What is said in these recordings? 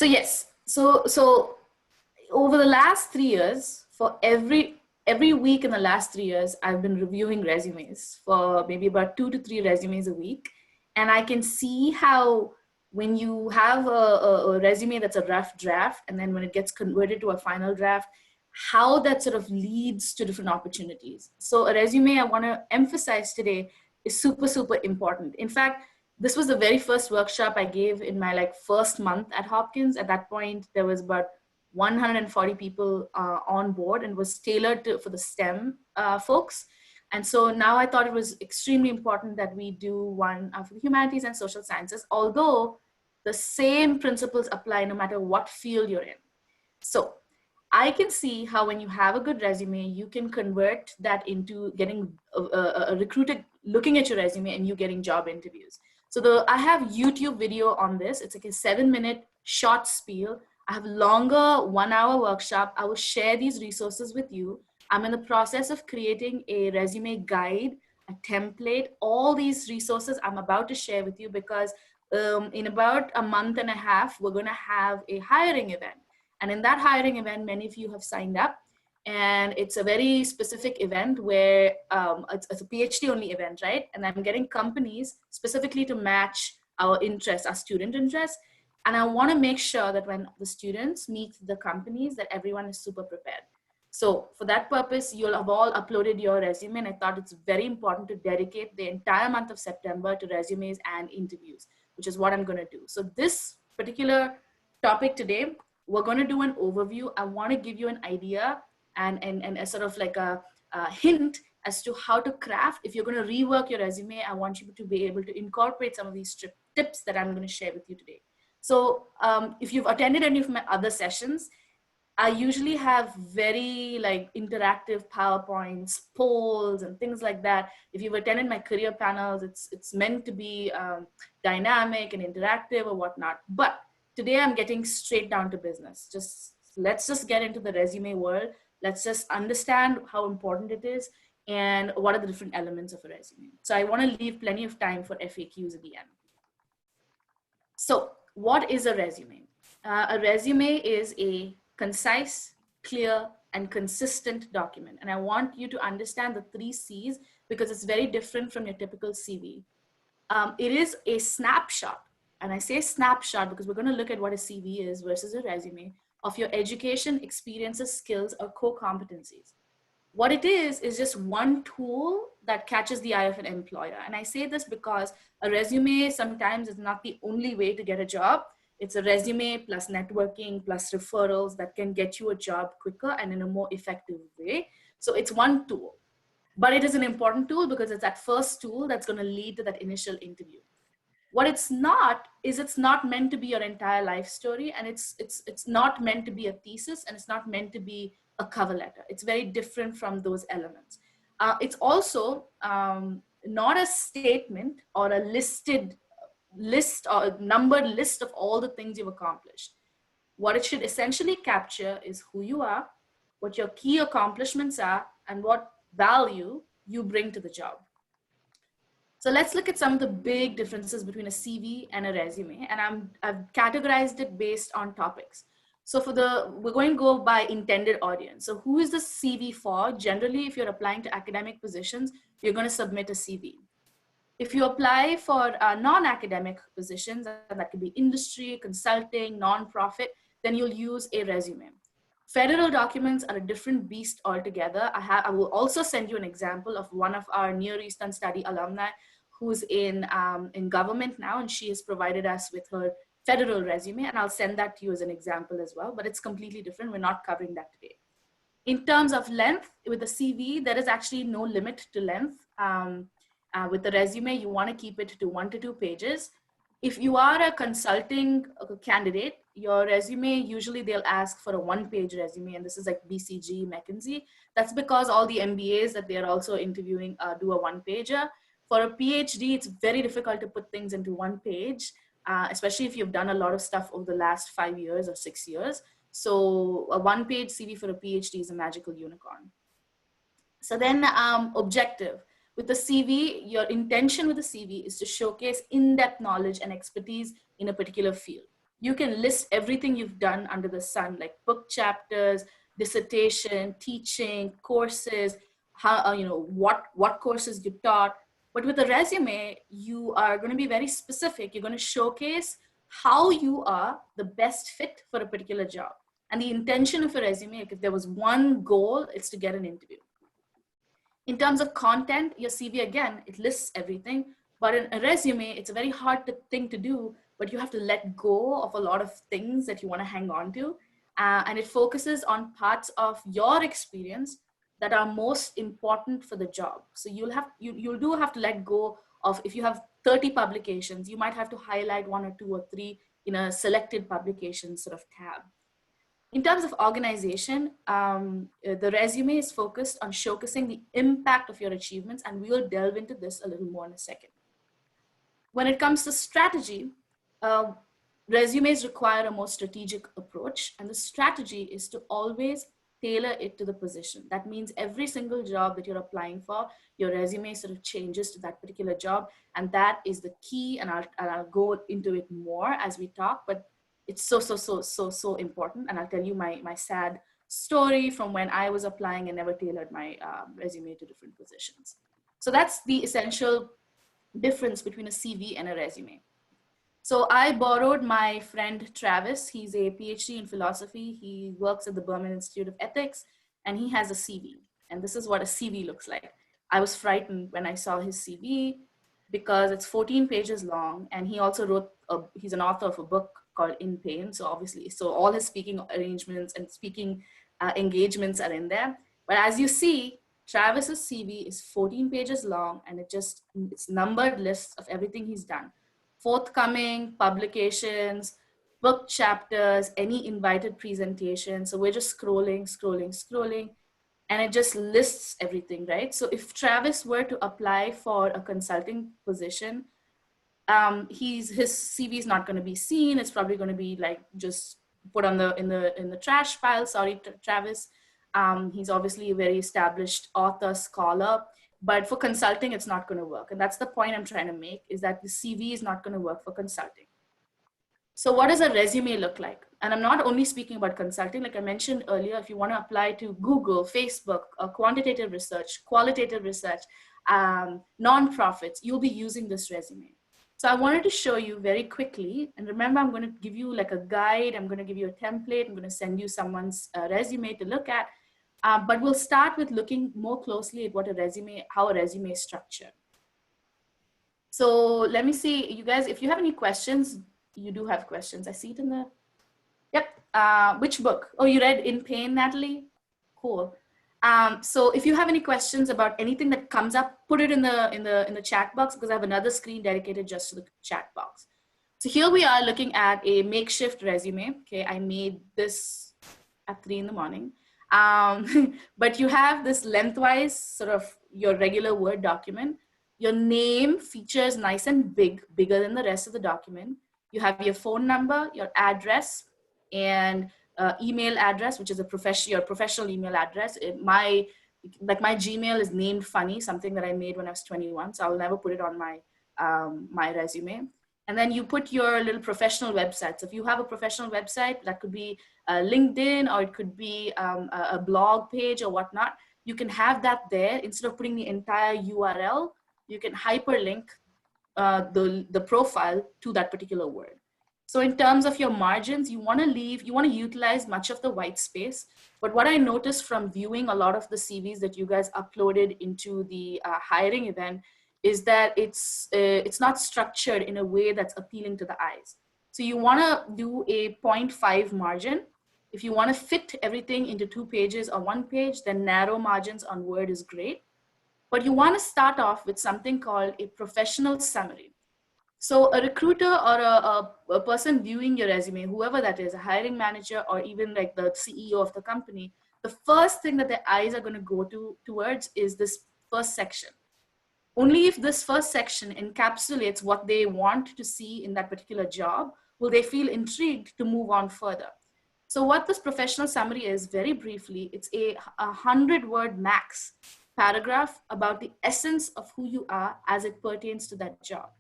Yes, so over the last 3 years, for every week in the last 3 years, I've been reviewing resumes for maybe about 2 to 3 resumes a week, and I can see how when you have a resume that's a rough draft, and then when it gets converted to a final draft, how that sort of leads to different opportunities. So a resume I want to emphasize today is super important. In fact, this was the very first workshop I gave in my first month at Hopkins. At that point, there was about 140 people on board, and was tailored for the STEM folks. And so now I thought it was extremely important that we do one for the humanities and social sciences, although the same principles apply no matter what field you're in. So I can see how when you have a good resume, you can convert that into getting a recruiter looking at your resume and you getting job interviews. So I have YouTube video on this. It's like a 7-minute short spiel. I have longer 1-hour workshop. I will share these resources with you. I'm in the process of creating a resume guide, a template, all these resources I'm about to share with you because in about a month and a half, we're going to have a hiring event. And in that hiring event, many of you have signed up. And it's a very specific event where it's a PhD only event, right? And I'm getting companies specifically to match our interests, our student interests. And I want to make sure that when the students meet the companies, that everyone is super prepared. So for that purpose, you'll have all uploaded your resume. And I thought it's very important to dedicate the entire month of September to resumes and interviews, which is what I'm going to do. So this particular topic today, we're going to do an overview. I want to give you an idea and a sort of like a hint as to how to craft. If you're going to rework your resume, I want you to be able to incorporate some of these tips that I'm going to share with you today. So if you've attended any of my other sessions, I usually have very interactive PowerPoints, polls, and things like that. If you've attended my career panels, it's meant to be dynamic and interactive or whatnot. But today I'm getting straight down to business. Let's just get into the resume world. Let's just understand how important it is and what are the different elements of a resume. So I want to leave plenty of time for FAQs at the end. So what is a resume? A resume is a concise, clear, and consistent document. And I want you to understand the 3 C's because it's very different from your typical CV. It is a snapshot. And I say snapshot because we're going to look at what a CV is versus a resume of your education, experiences, skills, or core competencies. What it is just one tool that catches the eye of an employer. And I say this because a resume sometimes is not the only way to get a job. It's a resume plus networking plus referrals that can get you a job quicker and in a more effective way. So it's one tool, but it is an important tool because it's that first tool that's going to lead to that initial interview. What it's not is it's not meant to be your entire life story, and it's not meant to be a thesis, and it's not meant to be a cover letter. It's very different from those elements. It's also not a statement or a list or a numbered list of all the things you've accomplished. What it should essentially capture is who you are, what your key accomplishments are, and what value you bring to the job. So let's look at some of the big differences between a CV and a resume. And I've categorized it based on topics. So we're going to go by intended audience. So who is the CV for? Generally, if you're applying to academic positions, you're going to submit a CV. If you apply for non-academic positions, and that could be industry, consulting, nonprofit, then you'll use a resume. Federal documents are a different beast altogether. I will also send you an example of one of our Near Eastern Study alumni who's in government now, and she has provided us with her federal resume, and I'll send that to you as an example as well, but it's completely different. We're not covering that today. In terms of length, with the CV, there is actually no limit to length. With the resume, you want to keep it to 1 to 2 pages. If you are a consulting candidate, your resume, usually they'll ask for a 1-page resume, and this is like BCG, McKinsey. That's because all the MBAs that they're also interviewing do a 1-pager. For a PhD, it's very difficult to put things into 1 page, especially if you've done a lot of stuff over the last 5 years or 6 years. So a 1-page CV for a PhD is a magical unicorn. So then objective. With the CV, your intention with the CV is to showcase in-depth knowledge and expertise in a particular field. You can list everything you've done under the sun, like book chapters, dissertation, teaching, courses, how, what courses you taught. But with a resume, you are going to be very specific. You're going to showcase how you are the best fit for a particular job. And the intention of a resume, like if there was one goal, it's to get an interview. In terms of content, your CV, again, it lists everything. But in a resume, it's a very hard thing to do, but you have to let go of a lot of things that you want to hang on to. And it focuses on parts of your experience that are most important for the job. So you'll do have to let go of, if you have 30 publications, you might have to highlight 1 or 2 or 3 in a selected publication sort of tab. In terms of organization, the resume is focused on showcasing the impact of your achievements, and we will delve into this a little more in a second. When it comes to strategy, resumes require a more strategic approach, and the strategy is to always tailor it to the position. That means every single job that you're applying for, your resume sort of changes to that particular job, and that is the key, and I'll go into it more as we talk, but it's so important. And I'll tell you my sad story from when I was applying and never tailored my resume to different positions. So that's the essential difference between a CV and a resume. So I borrowed my friend Travis. He's a PhD in philosophy. He works at the Berman Institute of Ethics, and he has a CV. And this is what a CV looks like. I was frightened when I saw his CV because it's 14 pages long. And he also wrote, he's an author of a book called In Pain. So obviously, so all his speaking arrangements and speaking engagements are in there. But as you see, Travis's CV is 14 pages long, and it's numbered lists of everything he's done. Forthcoming publications, book chapters, any invited presentations. So we're just scrolling, and it just lists everything, right? So if Travis were to apply for a consulting position, his CV is not going to be seen. It's probably going to be like just put on in the trash pile. Sorry, Travis. He's obviously a very established author, scholar, but for consulting, it's not going to work. And that's the point I'm trying to make, is that the CV is not going to work for consulting. So what does a resume look like? And I'm not only speaking about consulting. Like I mentioned earlier, if you want to apply to Google, Facebook, quantitative research, qualitative research, nonprofits, you'll be using this resume. So I wanted to show you very quickly, and remember, I'm going to give you like a guide. I'm going to give you a template. I'm going to send you someone's resume to look at. But we'll start with looking more closely at how a resume is structured. So let me see, you guys, if you have any questions, you do have questions. I see it in the, yep. Which book? Oh, you read In Pain, Natalie? Cool. So if you have any questions about anything that comes up, put it in the chat box, because I have another screen dedicated just to the chat box. So here we are looking at a makeshift resume. Okay, I made this at 3 in the morning. But you have this lengthwise sort of your regular Word document. Your name features nice and bigger than the rest of the document. You have your phone number, your address, and email address, which is your professional email address. My Gmail is named funny, something that I made when I was 21. So I'll never put it on my my resume. And then you put your little professional website. So if you have a professional website, that could be LinkedIn, or it could be a blog page or whatnot. You can have that there. Instead of putting the entire URL, you can hyperlink the profile to that particular word. So in terms of your margins, you want to utilize much of the white space. But what I noticed from viewing a lot of the CVs that you guys uploaded into the hiring event is that it's not structured in a way that's appealing to the eyes. So you want to do a 0.5 margin. If you want to fit everything into 2 pages or 1 page, then narrow margins on Word is great. But you want to start off with something called a professional summary. So a recruiter or a person viewing your resume, whoever that is, a hiring manager or even like the CEO of the company, the first thing that their eyes are going to go towards is this first section. Only if this first section encapsulates what they want to see in that particular job will they feel intrigued to move on further. So what this professional summary is, very briefly, it's a 100-word max paragraph about the essence of who you are as it pertains to that job.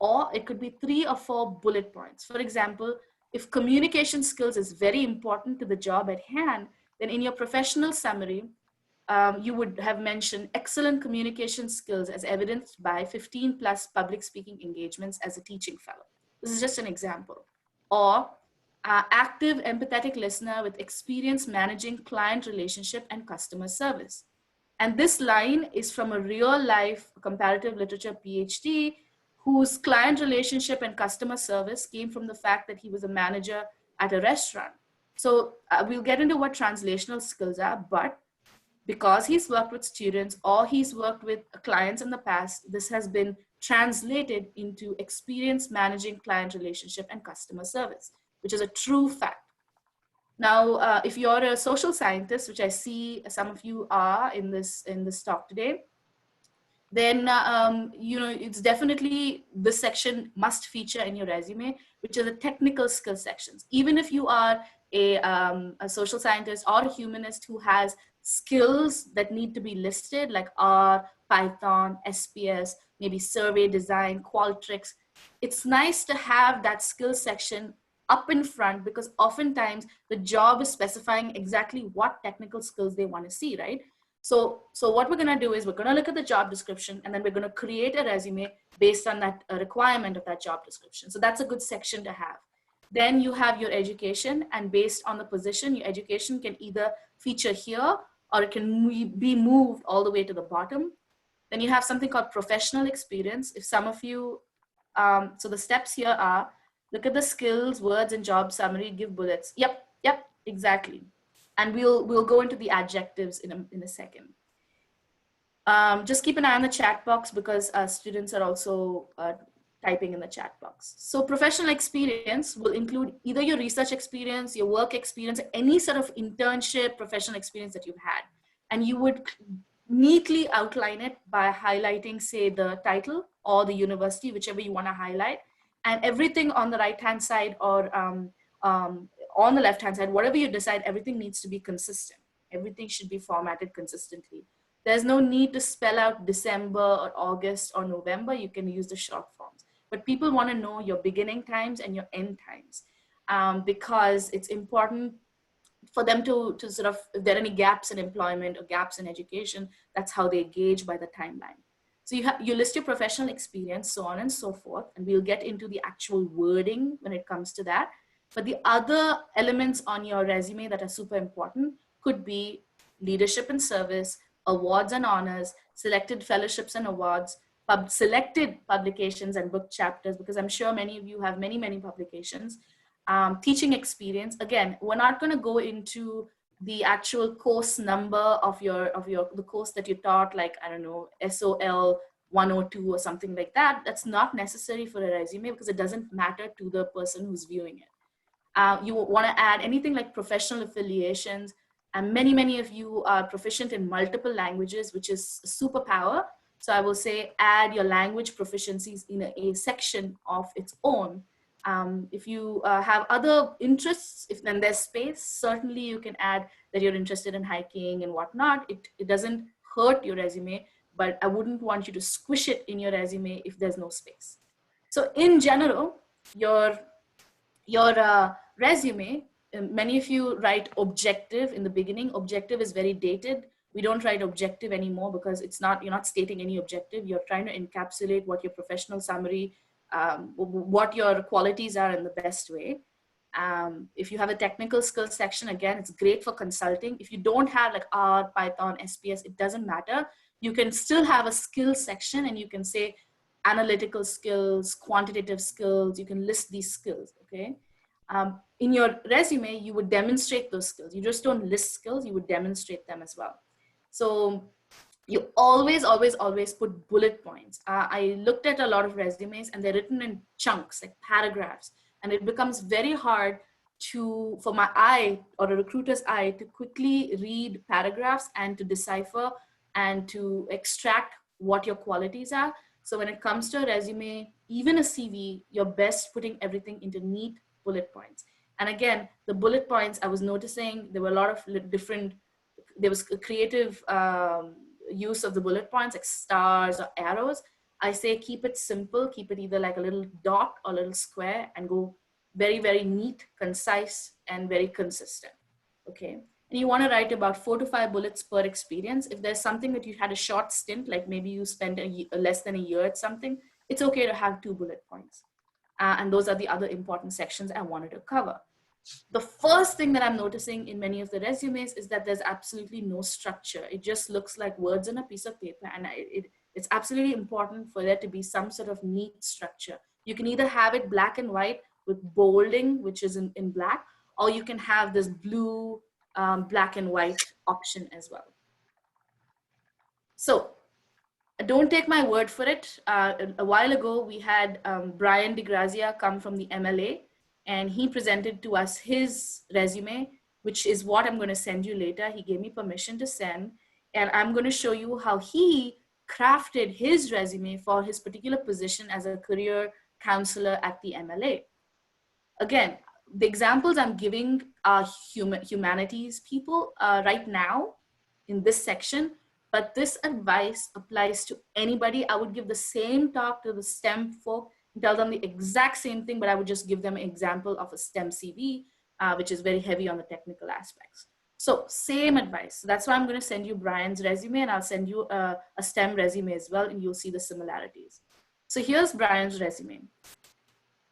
Or it could be 3 or 4 bullet points. For example, if communication skills is very important to the job at hand, then in your professional summary, you would have mentioned excellent communication skills as evidenced by 15 plus public speaking engagements as a teaching fellow. This is just an example. Or active empathetic listener with experience managing client relationship and customer service. And this line is from a real life comparative literature PhD whose client relationship and customer service came from the fact that he was a manager at a restaurant. So we'll get into what translational skills are, but because he's worked with students or he's worked with clients in the past, this has been translated into experience managing client relationship and customer service, which is a true fact. Now, if you're a social scientist, which I see some of you are in this talk today, then it's definitely this section must feature in your resume, which are the technical skill sections. Even if you are a social scientist or a humanist who has skills that need to be listed, like R, Python, SPS, maybe survey design, Qualtrics, it's nice to have that skill section up in front, because oftentimes the job is specifying exactly what technical skills they want to see, right? So what we're going to do is we're going to look at the job description, and then we're going to create a resume based on that requirement of that job description. So that's a good section to have. Then you have your education, and based on the position, your education can either feature here or it can be moved all the way to the bottom. Then you have something called professional experience. If some of you, so the steps here are, look at the skills, words, and job summary, give bullets. Yep, exactly. And we'll go into the adjectives in a second. Just keep an eye on the chat box, because students are also typing in the chat box. So professional experience will include either your research experience, your work experience, any sort of internship, professional experience that you've had. And you would neatly outline it by highlighting, say, the title or the university, whichever you want to highlight. And everything on the right-hand side or on the left-hand side, whatever you decide, everything needs to be consistent. Everything should be formatted consistently. There's no need to spell out December or August or November. You can use the short forms. But people want to know your beginning times and your end times, because it's important for them to sort of, if there are any gaps in employment or gaps in education, that's how they gauge by the timeline. So you list your professional experience, so on and so forth, and we'll get into the actual wording when it comes to that. But the other elements on your resume that are super important could be leadership and service, awards and honors, selected fellowships and awards, selected publications and book chapters, because I'm sure many of you have many publications, teaching experience. Again, we're not going to go into the actual course number of the course that you taught, like, I don't know, SOL 102 or something like that. That's not necessary for a resume, because it doesn't matter to the person who's viewing it. You want to add anything like professional affiliations, and many of you are proficient in multiple languages, which is a superpower. So I will say add your language proficiencies in a section of its own. If you have other interests, if then there's space, certainly you can add that you're interested in hiking and whatnot. It doesn't hurt your resume, but I wouldn't want you to squish it in your resume if there's no space. So in general, your resume, many of you write objective in the beginning. Objective is very dated. We don't write objective anymore, because you're not stating any objective. You're trying to encapsulate what your professional summary, what your qualities are in the best way. If you have a technical skills section, again, it's great for consulting. If you don't have like R, Python, SPS, it doesn't matter. You can still have a skills section, and you can say analytical skills, quantitative skills. You can list these skills, okay? In your resume, you would demonstrate those skills. You just don't list skills, you would demonstrate them as well. So you always put bullet points. I looked at a lot of resumes, and they're written in chunks, like paragraphs, and it becomes very hard for my eye or a recruiter's eye to quickly read paragraphs and to decipher and to extract what your qualities are. So when it comes to a resume, even a CV, you're best putting everything into neat bullet points. And again, the bullet points, I was noticing there were a lot of different, there was a creative use of the bullet points, like stars or arrows. I say keep it simple, keep it either like a little dot or a little square, and go very, very neat, concise, and very consistent. Okay. And you want to write about 4 to 5 bullets per experience. If there's something that you had a short stint, like maybe you spent less than a year at something, it's okay to have 2 bullet points. And those are the other important sections I wanted to cover. The first thing that I'm noticing in many of the resumes is that there's absolutely no structure. It just looks like words on a piece of paper, and it's absolutely important for there to be some sort of neat structure. You can either have it black and white with bolding, which is in black, or you can have this blue, black and white option as well. So don't take my word for it. A while ago, we had Brian DeGrazia come from the MLA, and he presented to us his resume, which is what I'm going to send you later. He gave me permission to send, and I'm going to show you how he crafted his resume for his particular position as a career counselor at the MLA. Again, the examples I'm giving are humanities people right now in this section, but this advice applies to anybody. I would give the same talk to the STEM folk and tell them the exact same thing, but I would just give them an example of a STEM CV, which is very heavy on the technical aspects. So same advice. So that's why I'm going to send you Brian's resume, and I'll send you a STEM resume as well, and you'll see the similarities. So here's Brian's resume.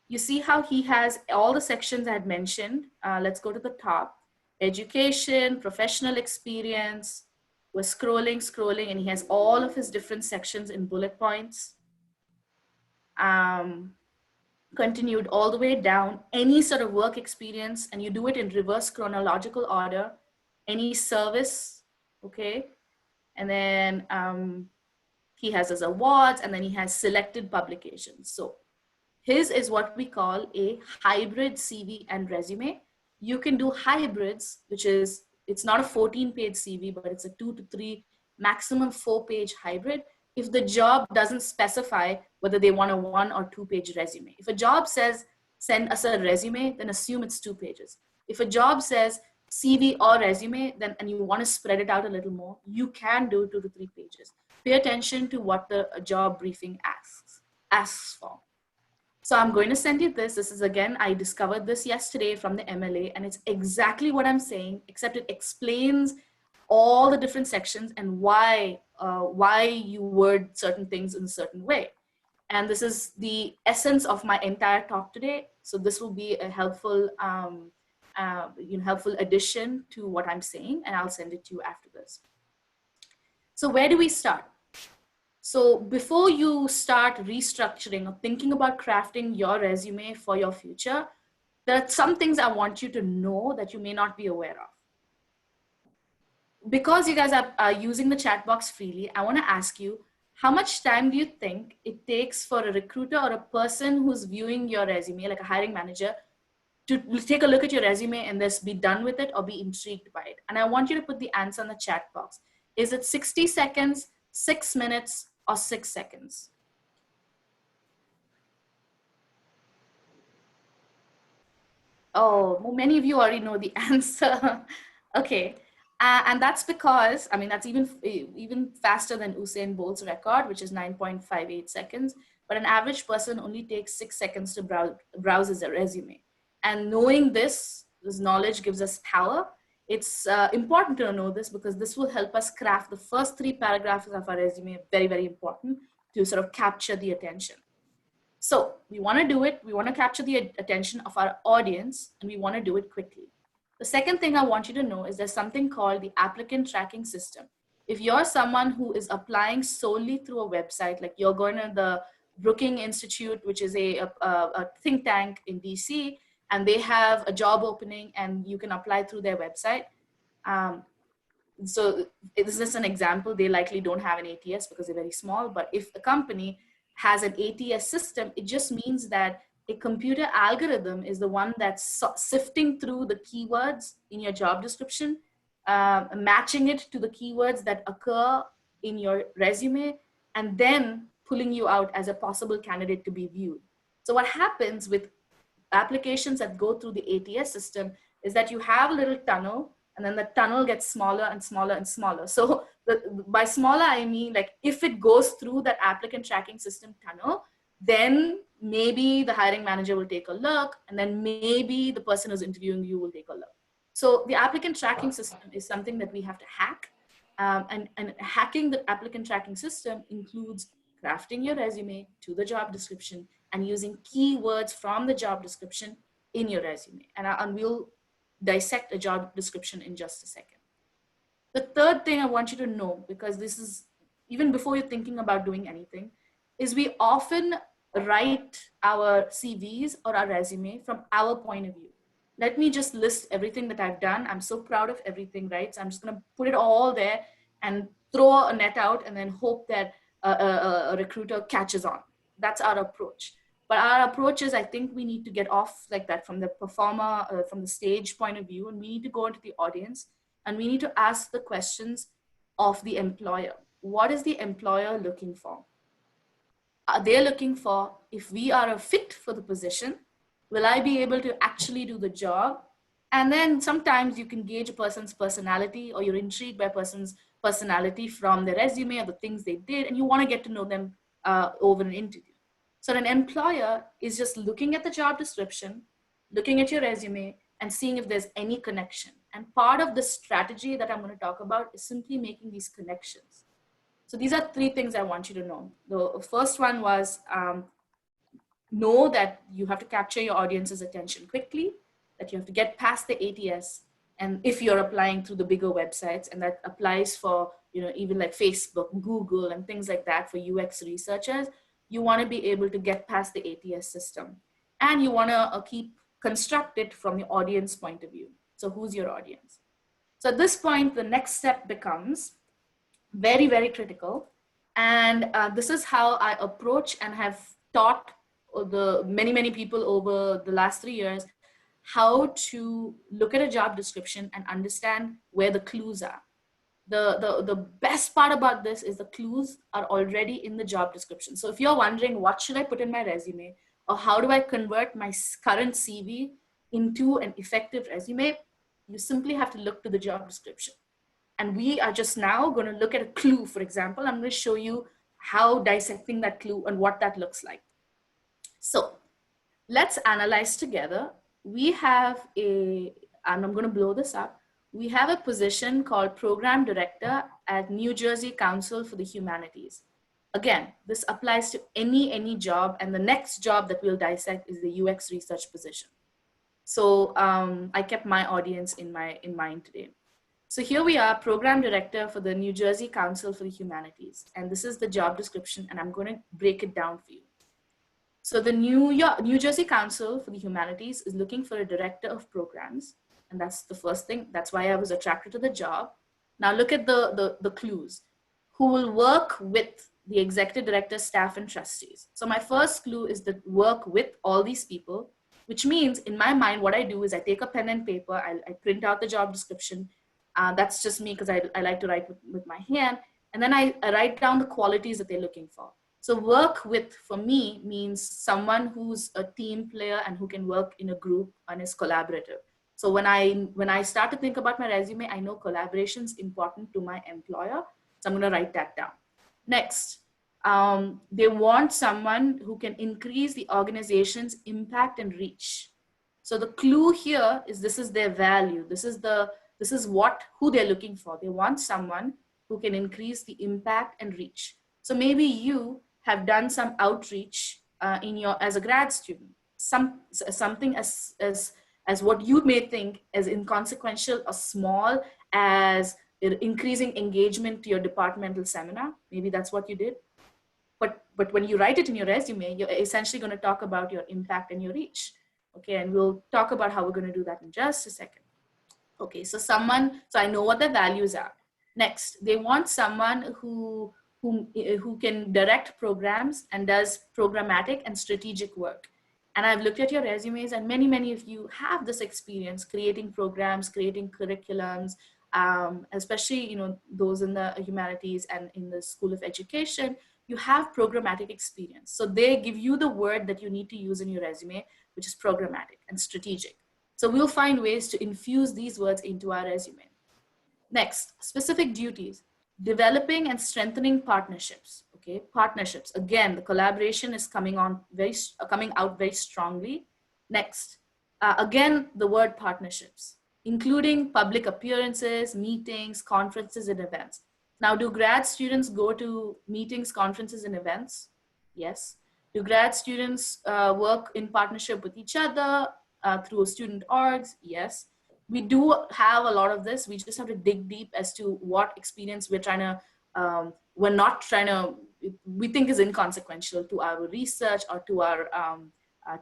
You see how he has all the sections I had mentioned. Let's go to the top. Education, professional experience. We're scrolling, and he has all of his different sections in bullet points. Continued all the way down, any sort of work experience, and you do it in reverse chronological order, any service, okay? And then he has his awards, and then he has selected publications. So his is what we call a hybrid CV and resume. You can do hybrids, which is, it's not a 14-page CV, but it's a 2 to 3, maximum 4-page hybrid. If the job doesn't specify whether they want a 1 or 2-page resume. If a job says, send us a resume, then assume it's 2 pages. If a job says CV or resume, then, and you want to spread it out a little more, you can do 2 to 3 pages. Pay attention to what the job briefing asks for. So I'm going to send you this. This is, again, I discovered this yesterday from the MLA, and it's exactly what I'm saying, except it explains all the different sections and why you word certain things in a certain way. And this is the essence of my entire talk today. So this will be a helpful, helpful addition to what I'm saying, and I'll send it to you after this. So where do we start? So before you start restructuring or thinking about crafting your resume for your future, there are some things I want you to know that you may not be aware of. Because you guys are using the chat box freely, I want to ask you, how much time do you think it takes for a recruiter or a person who's viewing your resume, like a hiring manager, to take a look at your resume and just be done with it or be intrigued by it? And I want you to put the answer in the chat box. Is it 60 seconds, 6 minutes, or 6 seconds? Oh, well, many of you already know the answer. Okay. And that's because, I mean, that's even faster than Usain Bolt's record, which is 9.58 seconds. But an average person only takes 6 seconds to browse his resume. And knowing this knowledge gives us power. It's important to know this because this will help us craft the first 3 paragraphs of our resume, very, very important to sort of capture the attention. So we want to do it. We want to capture the attention of our audience, and we want to do it quickly. The second thing I want you to know is there's something called the applicant tracking system. If you're someone who is applying solely through a website, like you're going to the Brookings Institute, which is a think tank in DC, and they have a job opening and you can apply through their website. So this is an example. They likely don't have an ATS because they're very small, but if a company has an ATS system, it just means that a computer algorithm is the one that's sifting through the keywords in your job description, matching it to the keywords that occur in your resume, and then pulling you out as a possible candidate to be viewed. So what happens with applications that go through the ATS system is that you have a little tunnel, and then the tunnel gets smaller and smaller and smaller. So by smaller, I mean like if it goes through that applicant tracking system tunnel, then maybe the hiring manager will take a look, and then maybe the person who's interviewing you will take a look. So the applicant tracking system is something that we have to hack. And hacking the applicant tracking system includes crafting your resume to the job description and using keywords from the job description in your resume. And we'll dissect a job description in just a second. The third thing I want you to know, because this is even before you're thinking about doing anything, is we often write our CVs or our resume from our point of view. Let me just list everything that I've done. I'm so proud of everything, right? So I'm just going to put it all there and throw a net out and then hope that a recruiter catches on. That's our approach. But our approach is, I think we need to get off like that from the performer, from the stage point of view, and we need to go into the audience and we need to ask the questions of the employer. What is the employer looking for? Are they looking for, if we are a fit for the position, will I be able to actually do the job? And then sometimes you can gauge a person's personality, or you're intrigued by a person's personality from their resume or the things they did, and you want to get to know them over an interview. So an employer is just looking at the job description, looking at your resume, and seeing if there's any connection. And part of the strategy that I'm going to talk about is simply making these connections. So these are three things I want you to know. The first one was know that you have to capture your audience's attention quickly, that you have to get past the ATS. And if you're applying through the bigger websites, and that applies for, you know, even like Facebook, Google, and things like that for UX researchers, you want to be able to get past the ATS system. And you want to keep construct it from your audience point of view. So who's your audience? So at this point, the next step becomes very, very critical. And this is how I approach and have taught the many people over the last 3 years how to look at a job description and understand where the clues are. The best part about this is the clues are already in the job description. So if you're wondering, what should I put in my resume, or how do I convert my current CV into an effective resume, you simply have to look to the job description. And we are just now going to look at a clue. For example, I'm going to show you how dissecting that clue and what that looks like. So let's analyze together. We have and I'm going to blow this up. We have a position called Program Director at New Jersey Council for the Humanities. Again, this applies to any job, and the next job that we'll dissect is the UX research position. So I kept my audience in mind today. So here we are, Program Director for the New Jersey Council for the Humanities. And this is the job description, and I'm going to break it down for you. So the New Jersey Council for the Humanities is looking for a director of programs. And that's the first thing. That's why I was attracted to the job. Now look at the clues. Who will work with the executive director, staff, and trustees. So my first clue is that work with all these people, which means in my mind, what I do is I take a pen and paper, I print out the job description. That's just me, because I like to write with my hand. And then I write down the qualities that they're looking for. So work with, for me, means someone who's a team player and who can work in a group and is collaborative. So when I start to think about my resume, I know collaboration is important to my employer. So I'm going to write that down. Next, they want someone who can increase the organization's impact and reach. So the clue here is this is their value. This is who they're looking for. They want someone who can increase the impact and reach. So maybe you have done some outreach as a grad student, something as what you may think as inconsequential or small as increasing engagement to your departmental seminar. Maybe that's what you did. But when you write it in your resume, you're essentially going to talk about your impact and your reach. Okay, and we'll talk about how we're going to do that in just a second. Okay, so I know what their values are. Next, they want someone who can direct programs and does programmatic and strategic work. And I've looked at your resumes, and many of you have this experience creating programs, creating curriculums, especially those in the humanities and in the School of Education. You have programmatic experience. So they give you the word that you need to use in your resume, which is programmatic and strategic. So we'll find ways to infuse these words into our resume. Next, specific duties, developing and strengthening partnerships. Okay, partnerships. Again, the collaboration is coming out very strongly. Next, again, the word partnerships, including public appearances, meetings, conferences, and events. Now, do grad students go to meetings, conferences, and events? Yes. Do grad students work in partnership with each other through student orgs? Yes. We do have a lot of this. We just have to dig deep as to what experience we're trying to, we're not trying to, we think is inconsequential to our research or to our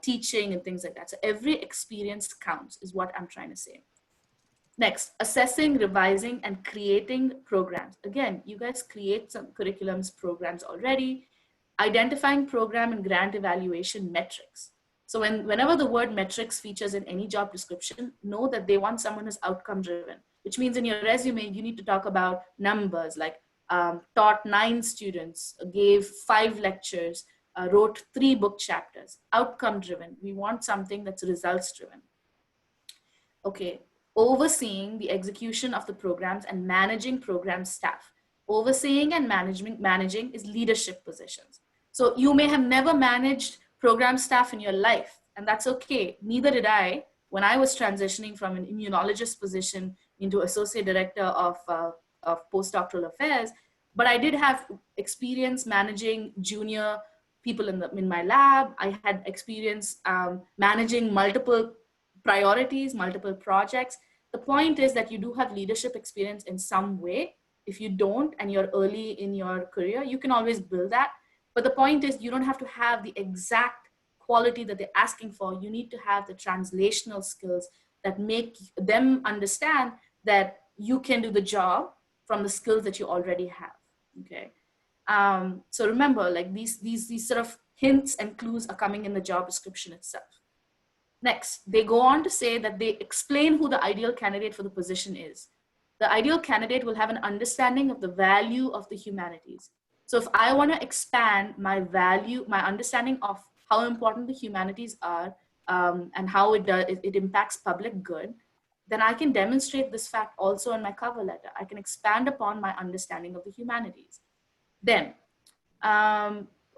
teaching and things like that. So every experience counts is what I'm trying to say. Next, assessing, revising, and creating programs. Again, you guys create some curriculums, programs already. Identifying program and grant evaluation metrics. So whenever the word metrics features in any job description, know that they want someone who's outcome driven, which means in your resume, you need to talk about numbers like taught 9 students, gave 5 lectures, wrote 3 book chapters. Outcome driven. We want something that's results driven. Okay, overseeing the execution of the programs and managing program staff. Overseeing and managing is leadership positions. So you may have never managed program staff in your life, and that's okay. Neither did I when I was transitioning from an immunologist position into associate director of postdoctoral affairs. But I did have experience managing junior people in my lab. I had experience managing multiple priorities, multiple projects. The point is that you do have leadership experience in some way. If you don't and you're early in your career, you can always build that. But the point is you don't have to have the exact quality that they're asking for. You need to have the translational skills that make them understand that you can do the job from the skills that you already have. Okay. So remember, like these sort of hints and clues are coming in the job description itself. Next, they go on to say that they explain who the ideal candidate for the position is. The ideal candidate will have an understanding of the value of the humanities. So if I want to expand my understanding of how important the humanities are and how it impacts public good, then I can demonstrate this fact also in my cover letter. I can expand upon my understanding of the humanities. Then,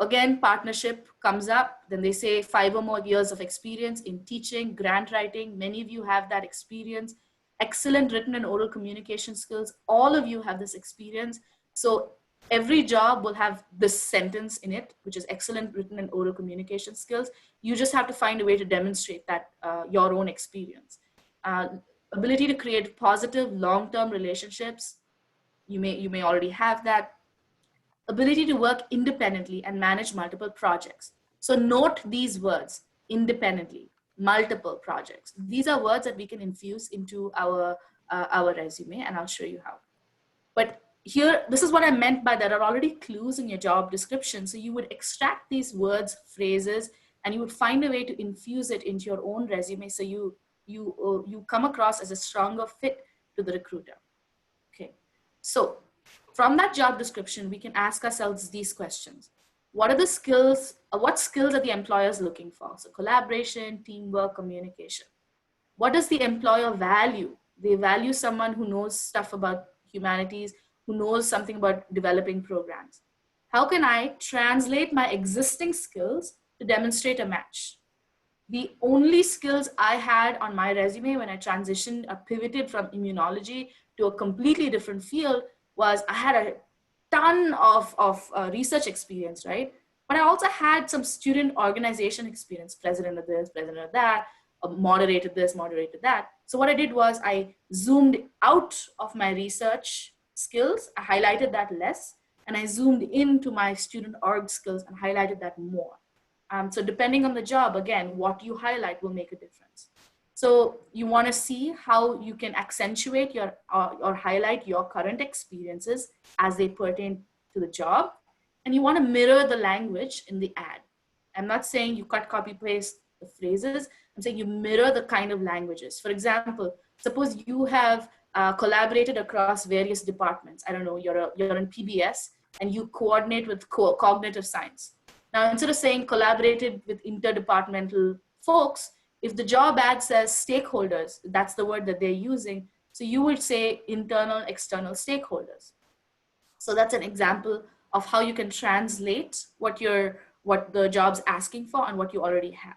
again, partnership comes up. Then they say 5 or more years of experience in teaching, grant writing. Many of you have that experience. Excellent written and oral communication skills. All of you have this experience. So every job will have this sentence in it, which is excellent written and oral communication skills. You just have to find a way to demonstrate that your own experience. Ability to create positive long-term relationships. You may already have that. Ability to work independently and manage multiple projects. So note these words: independently, multiple projects. These are words that we can infuse into our resume, and I'll show you how. But here, this is what I meant by there are already clues in your job description. So you would extract these words, phrases, and you would find a way to infuse it into your own resume so you come across as a stronger fit to the recruiter. Okay, so from that job description, we can ask ourselves these questions. What are the skills, what skills are the employers looking for? So collaboration, teamwork, communication. What does the employer value? They value someone who knows stuff about humanities, who knows something about developing programs. How can I translate my existing skills to demonstrate a match? The only skills I had on my resume when I transitioned or pivoted from immunology to a completely different field was I had a ton of research experience, right? But I also had some student organization experience, president of this, president of that, moderated this, moderated that. So what I did was I zoomed out of my research skills, I highlighted that less, and I zoomed into my student org skills and highlighted that more. So depending on the job, again, what you highlight will make a difference. So you want to see how you can accentuate your or highlight your current experiences as they pertain to the job. And you want to mirror the language in the ad. I'm not saying you cut, copy, paste the phrases. I'm saying you mirror the kind of languages. For example, suppose you have collaborated across various departments. I don't know, you're in PBS and you coordinate with cognitive science. Now, instead of saying collaborated with interdepartmental folks, if the job ad says stakeholders, that's the word that they're using. So you would say internal, external stakeholders. So that's an example of how you can translate what the job's asking for and what you already have.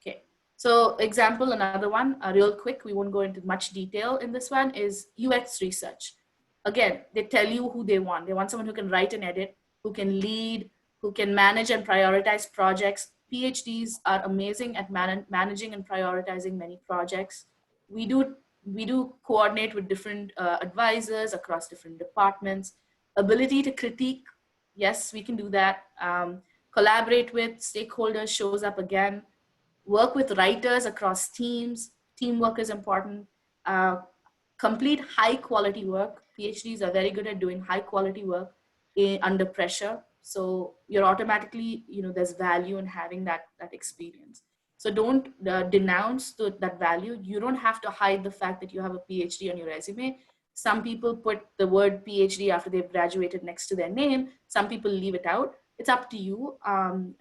Okay, so example, another one, real quick, we won't go into much detail in this one, is UX research. Again, they tell you who they want. They want someone who can write and edit, who can lead, who can manage and prioritize projects. PhDs are amazing at managing and prioritizing many projects. We do coordinate with different advisors across different departments. Ability to critique, yes, we can do that. Collaborate with stakeholders shows up again. Work with writers across teams. Teamwork is important. Complete high quality work. PhDs are very good at doing high quality work under pressure. So you're automatically, there's value in having that experience. So don't denounce that value. You don't have to hide the fact that you have a PhD on your resume. Some people put the word PhD after they've graduated next to their name. Some people leave it out. It's up to you, and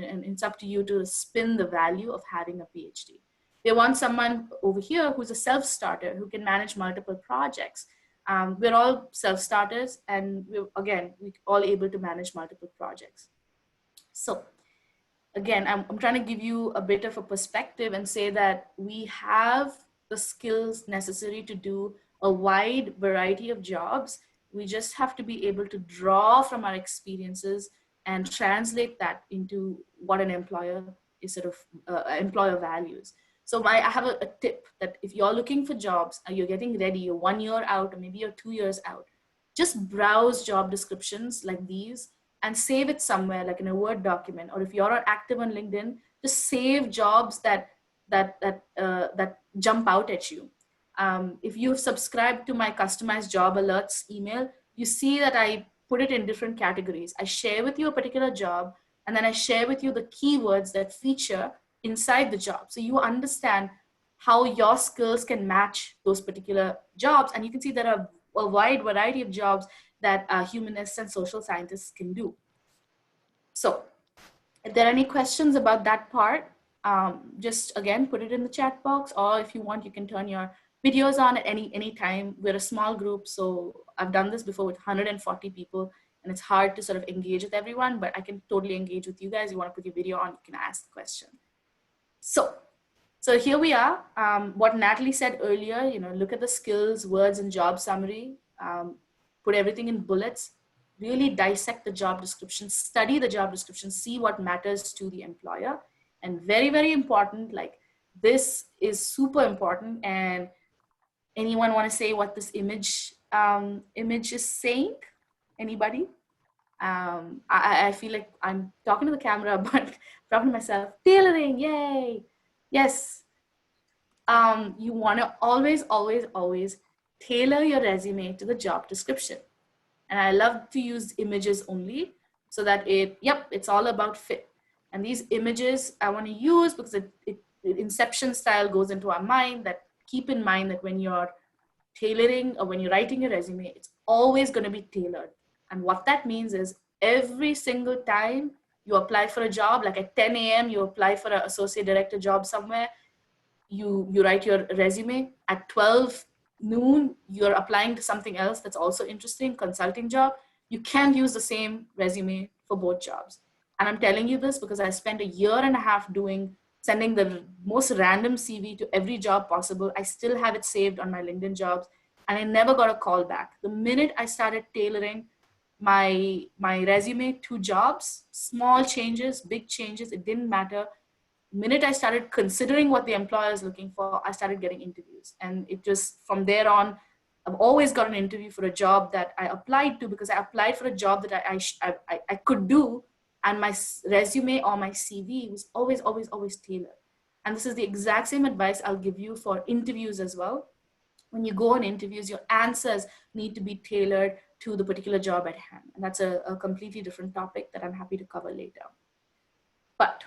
it's up to you to spin the value of having a PhD. They want someone over here who's a self-starter, who can manage multiple projects. We're all self-starters, and we're all able to manage multiple projects. So again, I'm trying to give you a bit of a perspective and say that we have the skills necessary to do a wide variety of jobs. We just have to be able to draw from our experiences and translate that into what an employer is employer values. So I have a tip that if you're looking for jobs and you're getting ready, you're 1 year out or maybe you're 2 years out, just browse job descriptions like these and save it somewhere, like in a Word document. Or if you're active on LinkedIn, just save jobs that jump out at you. If you've subscribed to my customized job alerts email, you see that I put it in different categories. I share with you a particular job, and then I share with you the keywords that feature inside the job. So you understand how your skills can match those particular jobs. And you can see there are a wide variety of jobs that humanists and social scientists can do. So if there are any questions about that part, just again, put it in the chat box, or if you want, you can turn your videos on at any time. We're a small group, so I've done this before with 140 people, and it's hard to sort of engage with everyone, but I can totally engage with you guys. You want to put your video on, you can ask the question. So here we are. What Natalie said earlier, look at the skills, words, and job summary. Put everything in bullets. Really dissect the job description, study the job description, see what matters to the employer. And very, very important, like this is super important. And anyone want to say what this image is saying? Anybody? I feel like I'm talking to the camera, but talking to myself. Tailoring, yay! Yes. You want to always, always, always tailor your resume to the job description. And I love to use images only so that it's all about fit. And these images I want to use because the inception style goes into our mind, that keep in mind that when you're tailoring or when you're writing your resume, it's always going to be tailored. And what that means is every single time you apply for a job, like at 10 a.m., you apply for an associate director job somewhere, you write your resume. At 12 noon, you're applying to something else that's also interesting, consulting job. You can't use the same resume for both jobs. And I'm telling you this because I spent a year and a half sending the most random CV to every job possible. I still have it saved on my LinkedIn jobs, and I never got a call back. The minute I started tailoring my resume to jobs, small changes, big changes, it didn't matter. The minute I started considering what the employer is looking for, I started getting interviews. And it just, from there on, I've always got an interview for a job that I applied to because I applied for a job that I could do. And my resume or my CV was always, always, always tailored. And this is the exact same advice I'll give you for interviews as well. When you go on interviews, your answers need to be tailored to the particular job at hand. And that's a completely different topic that I'm happy to cover later. But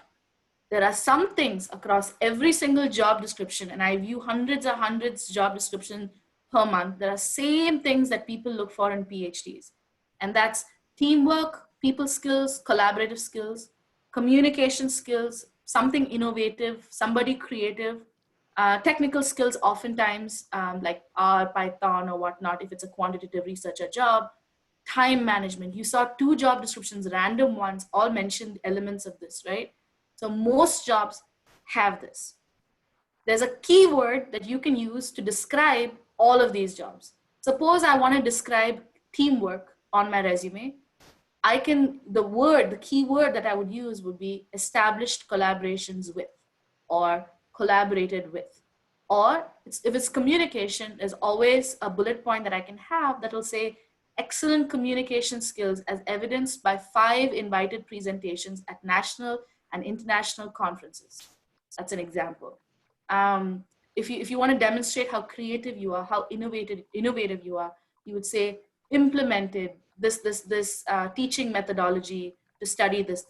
there are some things across every single job description, and I view hundreds job description per month. There are same things that people look for in PhDs. And that's teamwork, people skills, collaborative skills, communication skills, something innovative, somebody creative, technical skills oftentimes like R, Python or whatnot, if it's a quantitative researcher job, time management. You saw 2 job descriptions, random ones, all mentioned elements of this, right? So most jobs have this. There's a keyword that you can use to describe all of these jobs. Suppose I want to describe teamwork on my resume. The keyword that I would use would be established collaborations with, or collaborated with. Or if it's communication, there's always a bullet point that I can have that will say excellent communication skills as evidenced by 5 invited presentations at national and international conferences. That's an example. If you want to demonstrate how creative you are, how innovative you are, you would say implemented this teaching methodology to study this.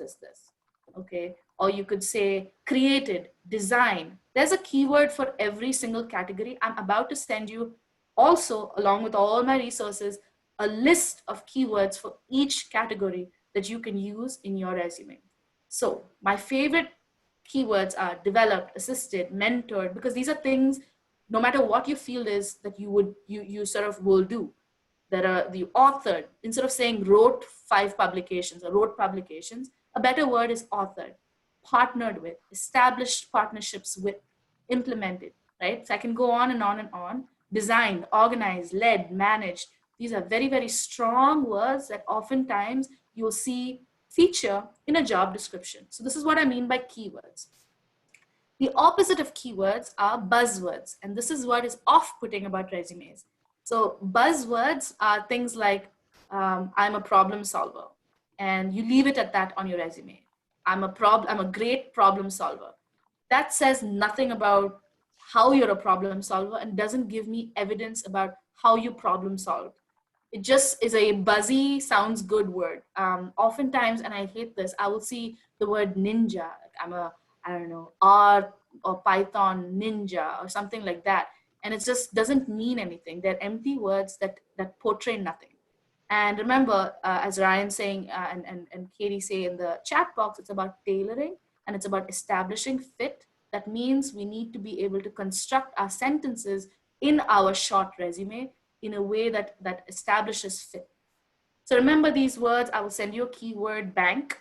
Okay. Or you could say created, design. There's a keyword for every single category. I'm about to send you also, along with all my resources, a list of keywords for each category that you can use in your resume. So my favorite keywords are developed, assisted, mentored, because these are things, no matter what your field is, that you sort of will do. That are the authored. Instead of saying wrote 5 publications or wrote publications, a better word is authored, partnered with, established partnerships with, implemented, right? So I can go on and on and on. Designed, organized, led, managed. These are very, very strong words that oftentimes you'll see feature in a job description. So this is what I mean by keywords. The opposite of keywords are buzzwords. And this is what is off-putting about resumes. So buzzwords are things like, I'm a problem solver. And you leave it at that on your resume. I'm a great problem solver. That says nothing about how you're a problem solver and doesn't give me evidence about how you problem solved. It just is a buzzy, sounds good word. Oftentimes, and I hate this, I will see the word ninja. I don't know, R or Python ninja or something like that. And it just doesn't mean anything. They're empty words that portray nothing. And remember, as Ryan saying and Katie say in the chat box, it's about tailoring and it's about establishing fit. That means we need to be able to construct our sentences in our short resume in a way that establishes fit. So remember these words. I will send you a keyword bank.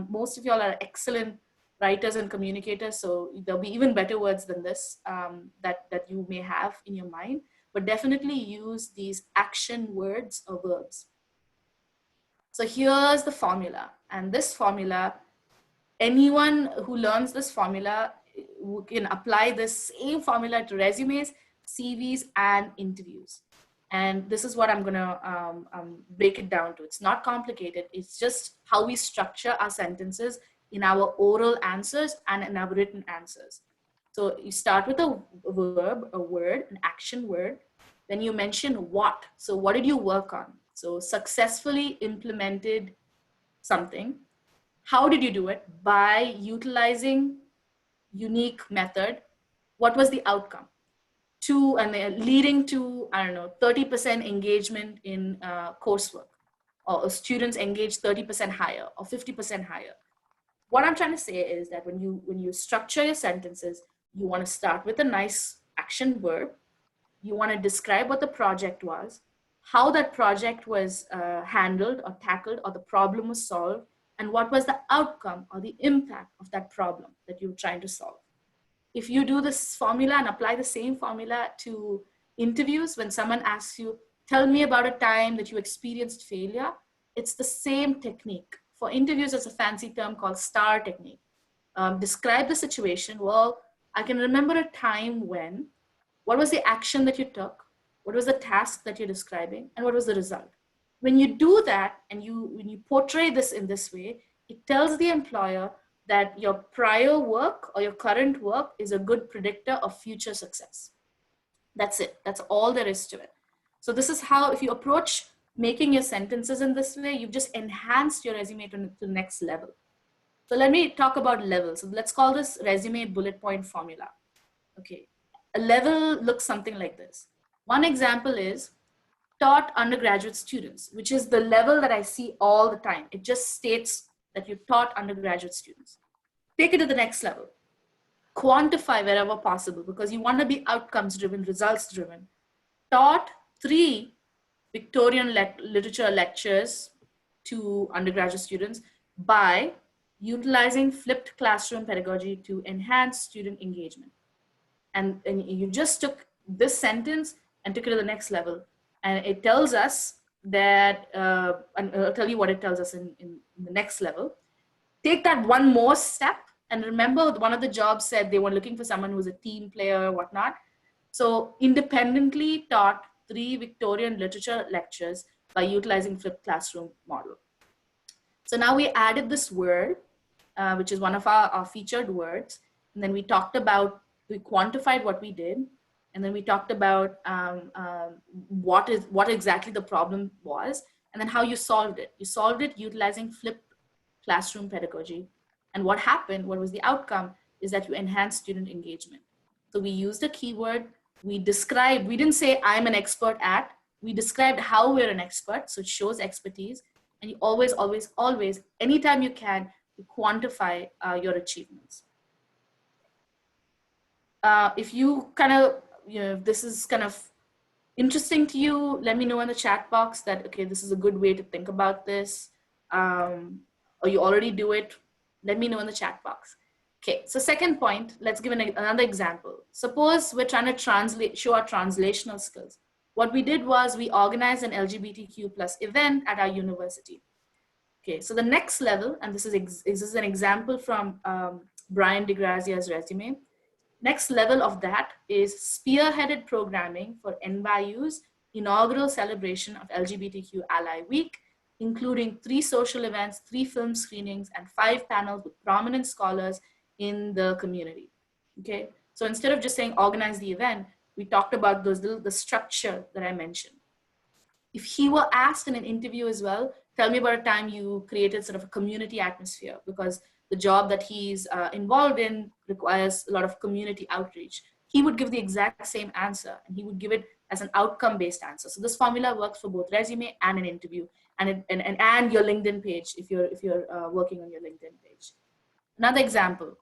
Most of y'all are excellent writers and communicators, so there'll be even better words than this that you may have in your mind, but definitely use these action words or verbs. So here's the formula, and this formula, anyone who learns this formula can apply this same formula to resumes, CVs, and interviews. And this is what I'm gonna break it down to. It's not complicated. It's just how we structure our sentences in our oral answers and in our written answers. So you start with a verb, a word, an action word. Then you mention what. So what did you work on? So successfully implemented something. How did you do it? By utilizing unique method. What was the outcome? And leading to, I don't know, 30% engagement in coursework, or students engage 30% higher or 50% higher. What I'm trying to say is that when you structure your sentences, you want to start with a nice action verb. You want to describe what the project was, how that project was handled or tackled, or the problem was solved, and what was the outcome or the impact of that problem that you're trying to solve. If you do this formula and apply the same formula to interviews, when someone asks you, tell me about a time that you experienced failure, it's the same technique. For interviews, it's a fancy term called STAR technique. Describe the situation. Well, I can remember a time when, what was the action that you took? What was the task that you're describing? And what was the result? When you do that, and when you portray this in this way, it tells the employer that your prior work or your current work is a good predictor of future success. That's it. That's all there is to it. So this is how, if you approach making your sentences in this way, you've just enhanced your resume to the next level. So let me talk about levels. So let's call this resume bullet point formula. Okay. A level looks something like this. One example is taught undergraduate students, which is the level that I see all the time. It just states that you taught undergraduate students. Take it to the next level. Quantify wherever possible, because you want to be outcomes driven, results driven. Taught 3 Victorian literature lectures to undergraduate students by utilizing flipped classroom pedagogy to enhance student engagement. And you just took this sentence and took it to the next level. And it tells us that, and I'll tell you what it tells us in the next level. Take that one more step. And remember, one of the jobs said they were looking for someone who's a team player or whatnot. So independently taught 3 Victorian literature lectures by utilizing flipped classroom model. So now we added this word, which is one of our featured words. And then we talked about, we quantified what we did. And then we talked about what exactly the problem was, and then how you solved it. You solved it utilizing flipped classroom pedagogy. And what happened, what was the outcome, is that you enhanced student engagement. So we used a keyword, we described, we didn't say I'm an expert at, we described how we're an expert, so it shows expertise. And you always, always, always, anytime you can, you quantify your achievements. If you kind of, if this is kind of interesting to you, let me know in the chat box that, okay, this is a good way to think about this, or you already do it. Let me know in the chat box. Okay, so second point, let's give another example. Suppose we're trying to show our translational skills. What we did was we organized an LGBTQ+ event at our university. Okay, so the next level, and this is an example from Brian DeGrazia's resume. Next level of that is spearheaded programming for NYU's inaugural celebration of LGBTQ Ally Week, including 3 social events, 3 film screenings, and 5 panels with prominent scholars in the community. Okay, so instead of just saying organize the event, we talked about the structure that I mentioned. If he were asked in an interview as well, tell me about a time you created sort of a community atmosphere, because the job that he's involved in requires a lot of community outreach. He would give the exact same answer, and he would give it as an outcome-based answer. So this formula works for both resume and an interview, and your LinkedIn page if you're working on your LinkedIn page. Another example,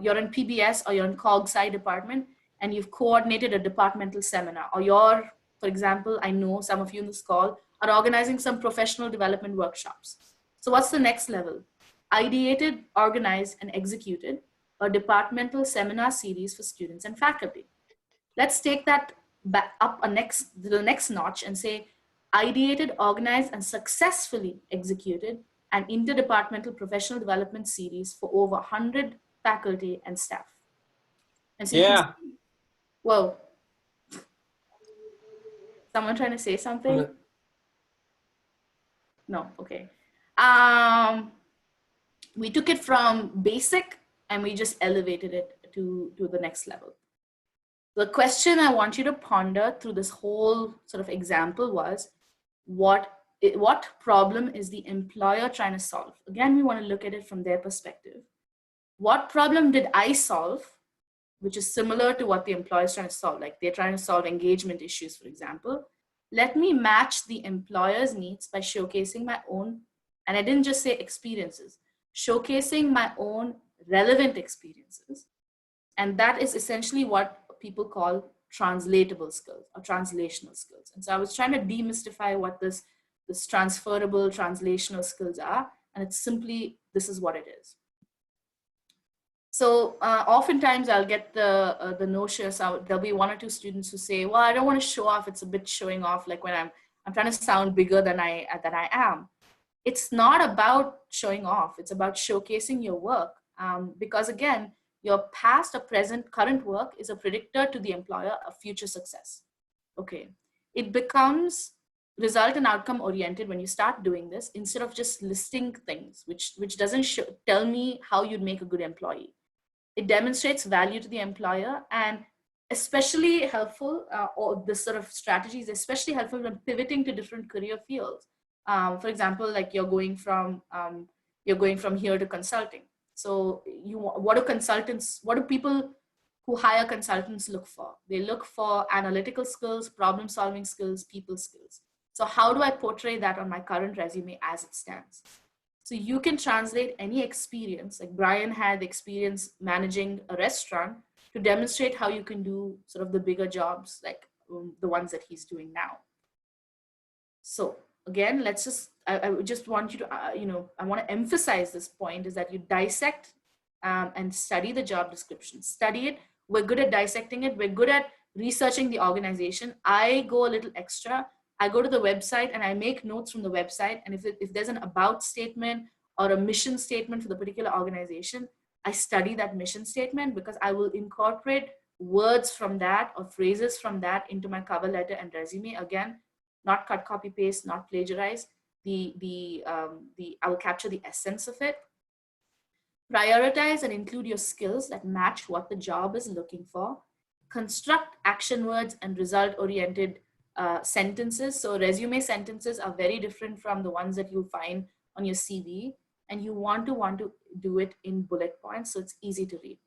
you're in PBS or you're in COG Sci department, and you've coordinated a departmental seminar, or for example, I know some of you in this call are organizing some professional development workshops. So what's the next level? Ideated, organized, and executed a departmental seminar series for students and faculty. Let's take that back up the next notch and say, ideated, organized, and successfully executed an interdepartmental professional development series for over 100 faculty and staff. And so yeah. Whoa. Someone trying to say something? No, okay. We took it from basic and we just elevated it to the next level. The question I want you to ponder through this whole sort of example was, what problem is the employer trying to solve? Again, we want to look at it from their perspective. What problem did I solve, which is similar to what the employer is trying to solve? Like they're trying to solve engagement issues, for example. Let me match the employer's needs by showcasing my own, and I didn't just say experiences, showcasing my own relevant experiences. And that is essentially what people call translatable skills or translational skills. And so I was trying to demystify what this transferable translational skills are. And it's simply, this is what it is. So oftentimes I'll get the notion, so there'll be 1 or 2 students who say, well, I don't want to show off. It's a bit showing off, like when I'm trying to sound bigger than I am. It's not about showing off. It's about showcasing your work. Because again, your past or present current work is a predictor to the employer of future success. Okay. It becomes result and outcome oriented when you start doing this, instead of just listing things, which doesn't tell me how you'd make a good employee. It demonstrates value to the employer, and especially helpful, or this sort of strategy is especially helpful when pivoting to different career fields. For example, like you're going from here to consulting. So what do people who hire consultants look for? They look for analytical skills, problem solving skills, people skills. So how do I portray that on my current resume as it stands? So you can translate any experience, like Brian had experience managing a restaurant, to demonstrate how you can do sort of the bigger jobs, like the ones that he's doing now. So again, let's just, I just want you to, I want to emphasize this point is that you dissect and study the job description, study it. We're good at dissecting it. We're good at researching the organization. I go a little extra. I go to the website and I make notes from the website. And if there's an about statement or a mission statement for the particular organization, I study that mission statement because I will incorporate words from that or phrases from that into my cover letter and resume. Again, not cut, copy, paste, not plagiarize. I will capture the essence of it. Prioritize and include your skills that match what the job is looking for. Construct action words and result-oriented sentences. So resume sentences are very different from the ones that you'll find on your CV, and you want to do it in bullet points so it's easy to read.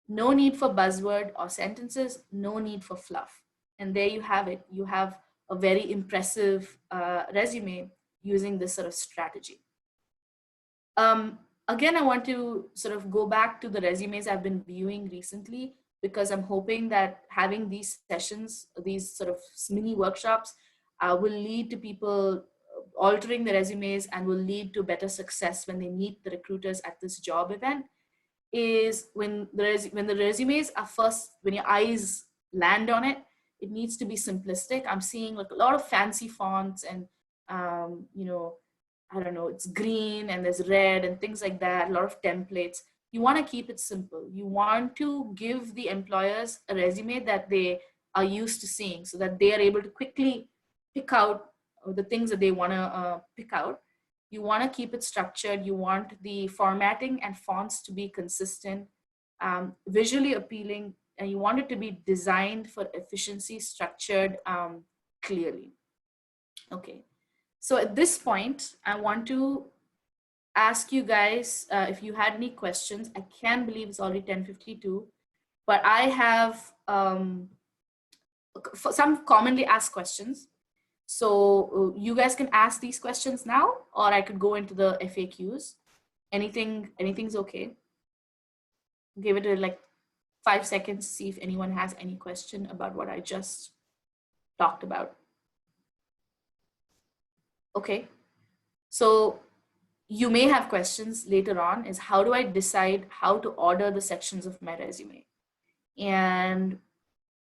No need for buzzword or sentences, no need for fluff. And there you have it. You have a very impressive resume using this sort of strategy. Again, I want to sort of go back to the resumes I've been viewing recently, because I'm hoping that having these sessions, these sort of mini workshops will lead to people altering their resumes and will lead to better success when they meet the recruiters at this job event. Is when the resumes are first, when your eyes land on it, it needs to be simplistic. I'm seeing like a lot of fancy fonts and, I don't know, it's green and there's red and things like that, a lot of templates. You want to keep it simple. You want to give the employers a resume that they are used to seeing so that they are able to quickly pick out the things that they want to pick out. You want to keep it structured. You want the formatting and fonts to be consistent, visually appealing, and you want it to be designed for efficiency, structured clearly. Okay. So at this point, I want to ask you guys if you had any questions. I can't believe it's already 10:52, but I have some commonly asked questions. So you guys can ask these questions now, or I could go into the FAQs. Anything's okay. Give it like 5 seconds to see if anyone has any question about what I just talked about. Okay, so you may have questions later on is how do I decide how to order the sections of my resume? And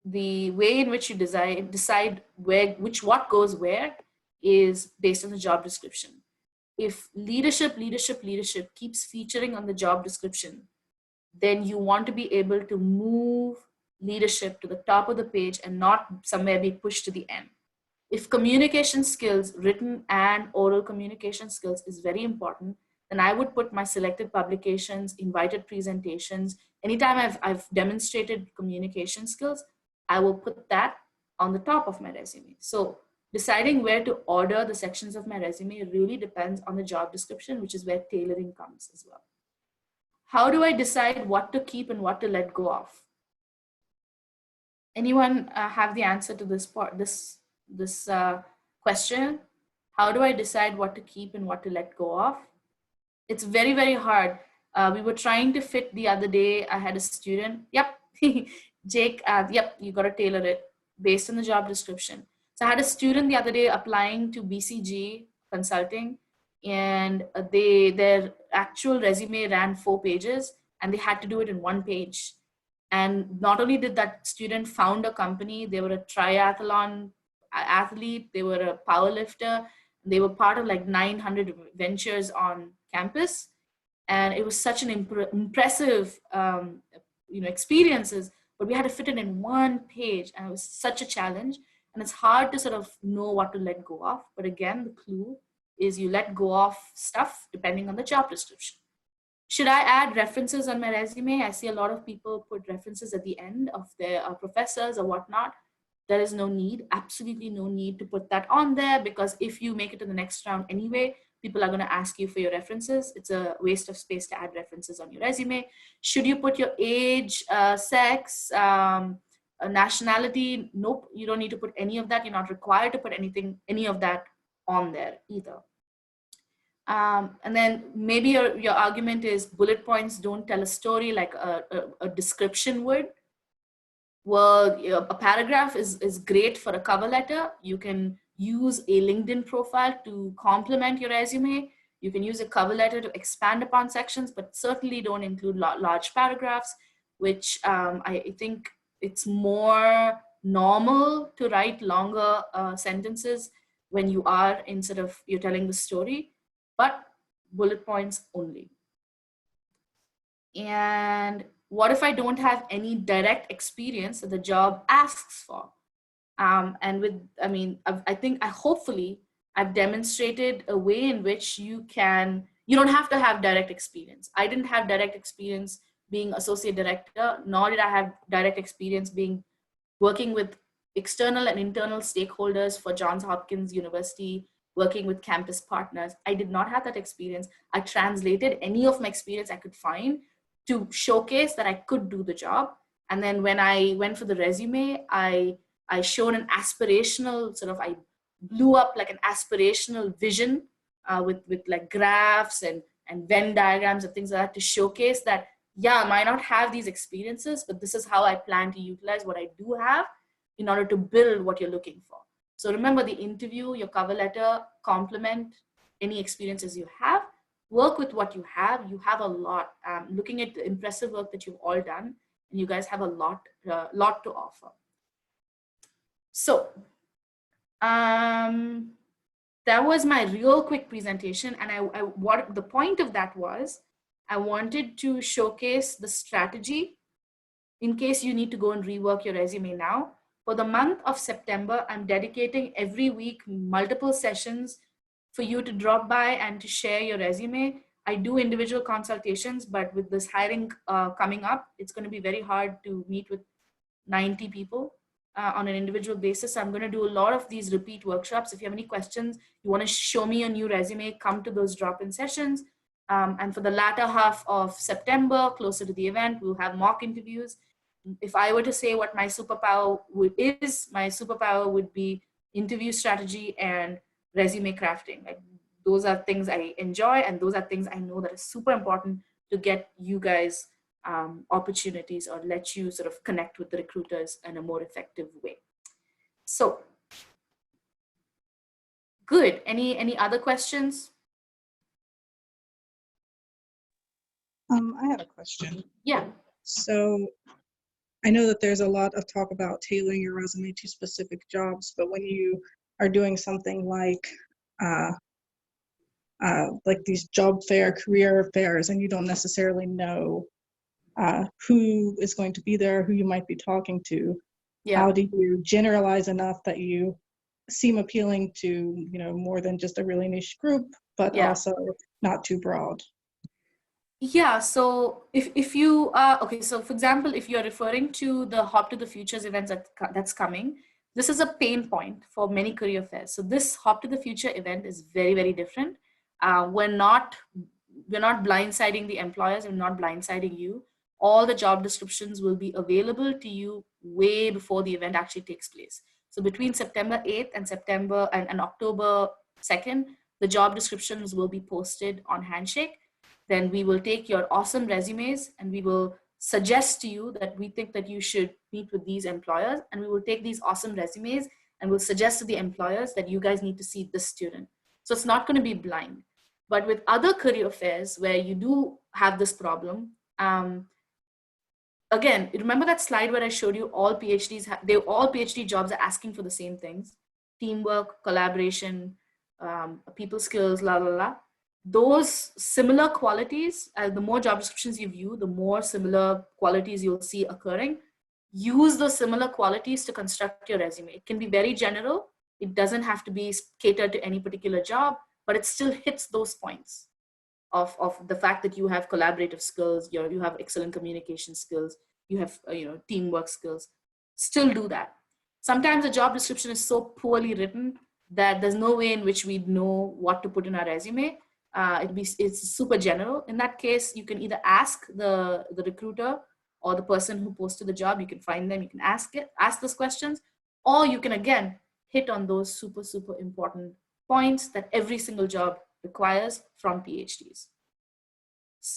the way in which you decide what goes where is based on the job description. If leadership keeps featuring on the job description, then you want to be able to move leadership to the top of the page and not somewhere be pushed to the end. If communication skills, written and oral communication skills is very important, then I would put my selected publications, invited presentations. Anytime I've demonstrated communication skills, I will put that on the top of my resume. So deciding where to order the sections of my resume really depends on the job description, which is where tailoring comes as well. How do I decide what to keep and what to let go of? Anyone have the answer to this part, this question? How do I decide what to keep and what to let go of? It's very, very hard. We were trying to fit the other day. I had a student. Yep, Jake. Yep, you got to tailor it based on the job description. So I had a student the other day applying to BCG Consulting, and their actual resume ran 4 pages, and they had to do it in 1 page. And not only did that student found a company, they were a triathlon athlete, they were a power lifter, they were part of like 900 ventures on campus. And it was such an impressive experiences, but we had to fit it in 1 page, and it was such a challenge. And it's hard to sort of know what to let go of. But again, the clue is you let go of stuff depending on the job description. Should I add references on my resume? I see a lot of people put references at the end of their professors or whatnot. There is no need, absolutely no need to put that on there, because if you make it to the next round anyway, people are going to ask you for your references. It's a waste of space to add references on your resume. Should you put your age, sex, nationality? Nope, you don't need to put any of that. You're not required to put any of that on there either. And then maybe your argument is bullet points don't tell a story like a description would. Well, a paragraph is great for a cover letter. You can use a LinkedIn profile to complement your resume. You can use a cover letter to expand upon sections, but certainly don't include large paragraphs, which I think it's more normal to write longer sentences when you are you're telling the story, but bullet points only. And what if I don't have any direct experience that the job asks for? Hopefully I've demonstrated a way in which you don't have to have direct experience. I didn't have direct experience being associate director, nor did I have direct experience working with external and internal stakeholders for Johns Hopkins University, working with campus partners. I did not have that experience. I translated any of my experience I could find to showcase that I could do the job. And then when I went for the resume, I showed an aspirational I blew up like an aspirational vision with like graphs and Venn diagrams and things like that to showcase that, yeah, I might not have these experiences, but this is how I plan to utilize what I do have in order to build what you're looking for. So remember, the interview, your cover letter, complement any experiences you have, work with what you have. You have a lot. Looking at the impressive work that you've all done, and you guys have a lot to offer. So that was my real quick presentation. And what the point of that was, I wanted to showcase the strategy in case you need to go and rework your resume now. For the month of September, I'm dedicating every week multiple sessions for you to drop by and to share your resume. I do individual consultations, but with this hiring coming up, it's going to be very hard to meet with 90 people on an individual basis. So I'm going to do a lot of these repeat workshops. If you have any questions, you want to show me a new resume, come to those drop-in sessions. And for the latter half of September, closer to the event, we'll have mock interviews. If I were to say what my superpower my superpower would be interview strategy and resume crafting. Like, those are things I enjoy, and those are things I know that is super important to get you guys opportunities or let you sort of connect with the recruiters in a more effective way. So good. Any other questions? I have a question. Yeah. So I know that there's a lot of talk about tailoring your resume to specific jobs, but when you are doing something like these job fair, career fairs, and you don't necessarily know who is going to be there, who you might be talking to, how do you generalize enough that you seem appealing to, more than just a really niche group, but also not too broad? Yeah, so if you okay, so for example, if you're referring to the Hop to the Futures events that's coming, this is a pain point for many career fairs. So this Hop to the Future event is very, very different. We're not blindsiding the employers, we're not blindsiding you. All the job descriptions will be available to you way before the event actually takes place. So between September 8th and October 2nd, the job descriptions will be posted on Handshake. Then we will take your awesome resumes and we will suggest to you that we think that you should meet with these employers, and we will take these awesome resumes and we'll suggest to the employers that you guys need to see this student. So it's not going to be blind. But with other career fairs where you do have this problem, again, remember that slide where I showed you all PhD jobs are asking for the same things: teamwork, collaboration, people skills, la la la. Those similar qualities, the more job descriptions you view, the more similar qualities you'll see occurring. Use those similar qualities to construct your resume. It can be very general. It doesn't have to be catered to any particular job, but it still hits those points of the fact that you have collaborative skills, you have excellent communication skills, you have teamwork skills. Still do that. Sometimes the job description is so poorly written that there's no way in which we know what to put in our resume. It's super general. In that case, you can either ask the recruiter or the person who posted the job. You can find them, you can ask those questions, or you can again hit on those super, super important points that every single job requires from PhDs.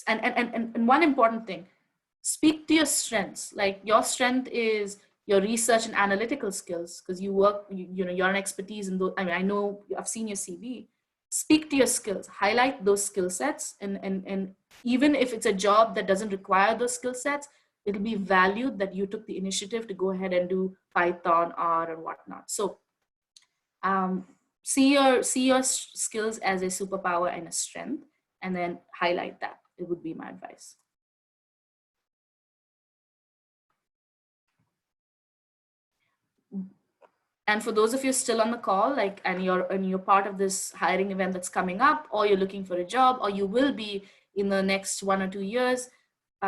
And one important thing, speak to your strengths. Like, your strength is your research and analytical skills, because you work, you're an expertise in those. I mean, I know I've seen your CV. Speak to your skills, highlight those skill sets, and even if it's a job that doesn't require those skill sets, it'll be valued that you took the initiative to go ahead and do Python, R, and whatnot. So see your skills as a superpower and a strength, and then highlight that. It would be my advice. And for those of you still on the call, like, and you're part of this hiring event that's coming up, or you're looking for a job, or you will be in the next 1 or 2 years,